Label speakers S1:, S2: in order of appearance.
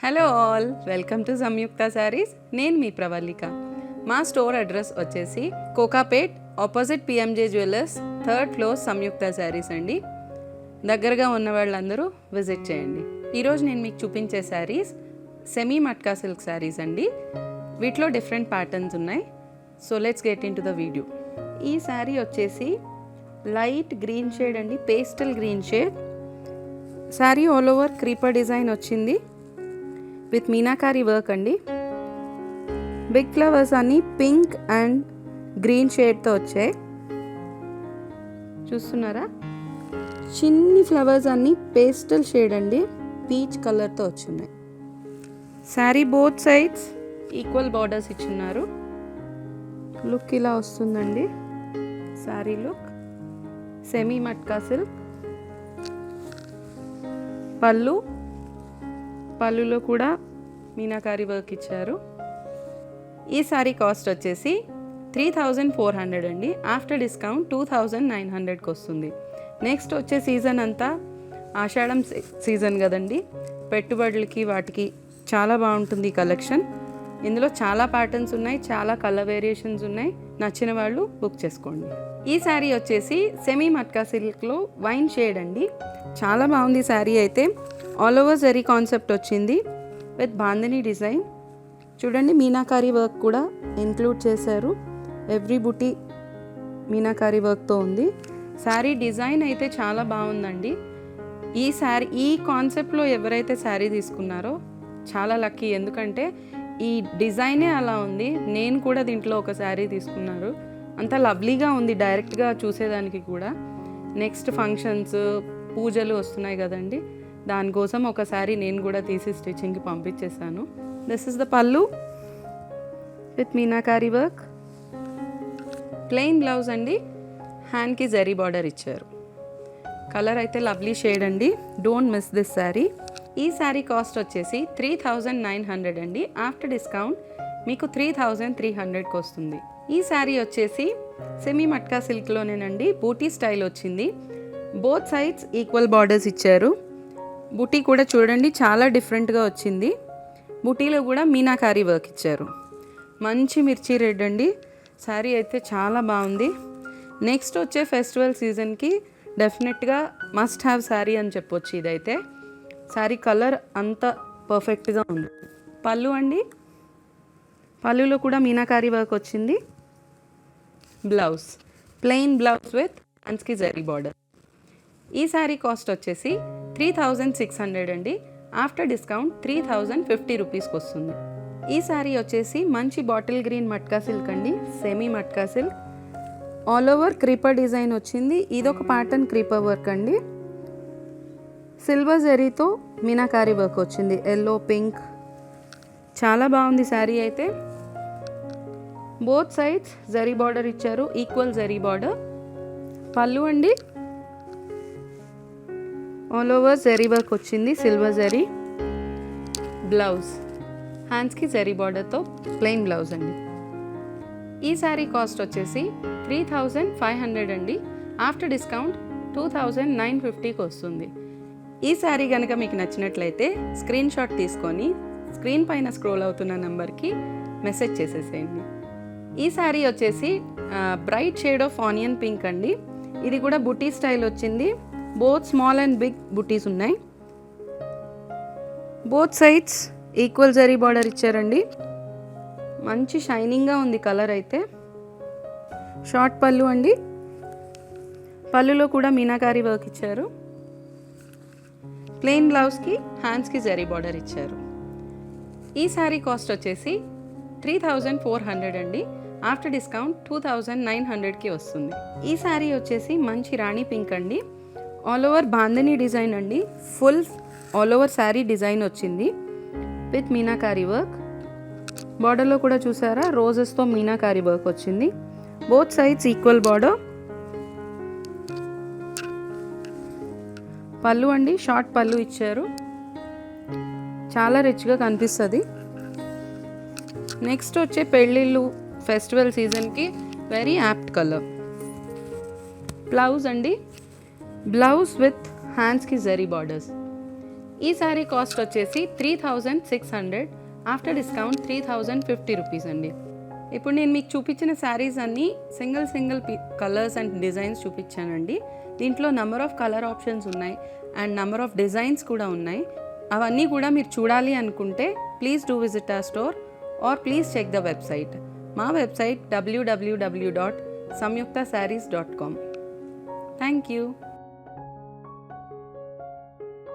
S1: Hello all, welcome to Samyuktha Sarees. నేను మీ ప్రవల్లిక. మా స్టోర్ అడ్రస్ వచ్చేసి Kokapet opposite PMJ jewellers, 3rd floor Samyuktha Sarees అండి. దగ్గరగా ఉన్న వాళ్ళందరూ విజిట్ చేయండి. ఈరోజు నేను మీకు చూపించే శారీస్ సెమీ మట్కా సిల్క్ శారీస్ అండి. వీటిలో డిఫరెంట్ ప్యాటర్న్స్ ఉన్నాయి. So let's get in to the video. ఈ శారీ వచ్చేసి లైట్ గ్రీన్ షేడ్ అండి, pastel green shade. Sari all over creeper design వచ్చింది విత్ మీనాకారి వర్క్ అండి. బిగ్ ఫ్లవర్స్ అన్ని పింక్ అండ్ గ్రీన్ షేడ్తో వచ్చాయి. చూస్తున్నారా, చిన్ని ఫ్లవర్స్ అన్ని పేస్టల్ షేడ్ అండి, పీచ్ కలర్తో వచ్చున్నాయి. Sari both sides equal borders ఇచ్చున్నారు. లుక్ ఇలా వస్తుందండి sari look. Semi matka silk. పళ్ళులో కూడా మీనాకారి వర్క్ ఇచ్చారు. ఈ శారీ కాస్ట్ వచ్చేసి 3400 అండి. ఆఫ్టర్ డిస్కౌంట్ 2900కి వస్తుంది. నెక్స్ట్ వచ్చే సీజన్ అంతా ఆషాఢం సీజన్ కదండి, పెట్టుబడులకి వాటికి చాలా బాగుంటుంది ఈ కలెక్షన్. ఇందులో చాలా ప్యాటర్న్స్ ఉన్నాయి, చాలా కలర్ వేరియేషన్స్ ఉన్నాయి. నచ్చిన వాళ్ళు బుక్ చేసుకోండి. ఈ శారీ వచ్చేసి సెమీ మట్కా సిల్క్లో వైన్ షేడ్ అండి. చాలా బాగుంది శారీ అయితే. ఆల్ ఓవర్ జరీ కాన్సెప్ట్ వచ్చింది విత్ బాందిని డిజైన్. చూడండి, మీనాకారి వర్క్ కూడా ఇంక్లూడ్ చేశారు. ఎవ్రీ బుటీ మీనాకారి వర్క్తో ఉంది. శారీ డిజైన్ అయితే చాలా బాగుందండి. ఈ కాన్సెప్ట్లో ఎవరైతే శారీ తీసుకున్నారో చాలా లక్కీ. ఎందుకంటే ఈ డిజైనే అలా ఉంది. నేను కూడా దీంట్లో ఒక శారీ తీసుకున్నారు. అంత లవ్లీగా ఉంది డైరెక్ట్గా చూసేదానికి కూడా. నెక్స్ట్ ఫంక్షన్స్, పూజలు వస్తున్నాయి కదండి, దానికోసం ఒక శారీ నేను కూడా తీసి స్టిచ్చింగ్కి పంపించేసాను. దిస్ ఇస్ ద పల్లు with meenakari work. Plain blouse అండి, హ్యాండ్కి జరీ బార్డర్ ఇచ్చారు. కలర్ అయితే లవ్లీ షేడ్ అండి. Don't miss this sari. ఈ శారీ కాస్ట్ వచ్చేసి 3900 అండి. ఆఫ్టర్ డిస్కౌంట్ మీకు 3300కి వస్తుంది. ఈ శారీ వచ్చేసి సెమీ మట్కా సిల్క్లోనేనండి. బూటీ స్టైల్ వచ్చింది. బోత్ సైడ్స్ ఈక్వల్ బార్డర్స్ ఇచ్చారు. బూటీ కూడా చూడండి చాలా డిఫరెంట్గా వచ్చింది. బూటీలో కూడా మీనాకారి వర్క్ ఇచ్చారు. మంచి మిర్చి రెడ్ అండి. శారీ అయితే చాలా బాగుంది. నెక్స్ట్ వచ్చే ఫెస్టివల్ సీజన్కి డెఫినెట్గా మస్ట్ హ్యావ్ శారీ అని చెప్పొచ్చు. ఇదైతే శారీ కలర్ అంత పర్ఫెక్ట్గా ఉంది. పళ్ళు అండి, పళ్ళులో కూడా మీనాకారి వర్క్ వచ్చింది. బ్లౌజ్ ప్లెయిన్ బ్లౌజ్ విత్ హ్యాండ్స్కి జరీ బార్డర్. ఈ శారీ కాస్ట్ వచ్చేసి 3600 అండి. ఆఫ్టర్ డిస్కౌంట్ 3050 రూపీస్కి వస్తుంది. ఈ శారీ వచ్చేసి మంచి బాటిల్ గ్రీన్ మట్కా సిల్క్ అండి, semi matka silk. All over creeper design వచ్చింది. ఇదొక ప్యాటర్న్ క్రీపర్ వర్క్ అండి. సిల్వర్ జరీతో మీనాకారి వర్క్ వచ్చింది, ఎల్లో, పింక్. చాలా బాగుంది శారీ అయితే. బోత్ సైడ్స్ జరీ బార్డర్ ఇచ్చారు, ఈక్వల్ జరీ బార్డర్. పళ్ళు అండి, ఆల్ ఓవర్ జరీ వర్క్ వచ్చింది, సిల్వర్ జరీ. బ్లౌజ్ హ్యాండ్స్కి జరీ బార్డర్తో ప్లెయిన్ బ్లౌజ్ అండి. ఈ శారీ కాస్ట్ వచ్చేసి 3500 అండి. ఆఫ్టర్ డిస్కౌంట్ 2950కి వస్తుంది. ఈ శారీ కనుక మీకు నచ్చినట్లయితే స్క్రీన్ షాట్ తీసుకొని స్క్రీన్ పైన స్క్రోల్ అవుతున్న నెంబర్కి మెసేజ్ చేసేసేయండి. ఈ శారీ వచ్చేసి bright shade of onion pink అండి. ఇది కూడా బుటీ స్టైల్ వచ్చింది. బోత్ స్మాల్ అండ్ బిగ్ బుటీస్ ఉన్నాయి. Both sides equal zari border ఇచ్చారండి. మంచి షైనింగ్గా ఉంది కలర్ అయితే. షార్ట్ పళ్ళు అండి. పళ్ళులో కూడా మీనాకారి వర్క్ ఇచ్చారు. ప్లెయిన్ బ్లౌజ్కి హ్యాండ్స్కి జరీ బార్డర్ ఇచ్చారు. ఈ శారీ కాస్ట్ వచ్చేసి 3400 అండి. ఆఫ్టర్ డిస్కౌంట్ 2900కి వస్తుంది. ఈ శారీ వచ్చేసి మంచి రాణి పింక్ అండి. ఆల్ ఓవర్ బాందిని డిజైన్ అండి. Full all over sari design వచ్చింది విత్ మీనాకారి వర్క్. బార్డర్లో కూడా చూసారా, రోజెస్తో మీనాకారి వర్క్ వచ్చింది. Both sides equal border. పళ్ళు అండి, షార్ట్ పళ్ళు ఇచ్చారు. చాలా రిచ్గా కనిపిస్తుంది. నెక్స్ట్ వచ్చే పెళ్ళిళ్ళు, ఫెస్టివల్ సీజన్కి వెరీ యాప్ట్ కలర్. బ్లౌజ్ అండి, బ్లౌజ్ విత్ హ్యాండ్స్కి జరీ బార్డర్స్. ఈ శారీ కాస్ట్ వచ్చేసి 3600, ఆఫ్టర్ డిస్కౌంట్ 3050 రూపీస్ అండి. ఇప్పుడు నేను మీకు చూపించిన శారీస్ అన్నీ సింగిల్ కలర్స్ అండ్ డిజైన్స్ చూపించానండి. దీంట్లో నెంబర్ ఆఫ్ కలర్ ఆప్షన్స్ ఉన్నాయి అండ్ నెంబర్ ఆఫ్ డిజైన్స్ కూడా ఉన్నాయి. అవన్నీ కూడా మీరు చూడాలి అనుకుంటే please do visit our store or please check the website. మా వెబ్సైట్ www.samyuktasarees.com. Thank you.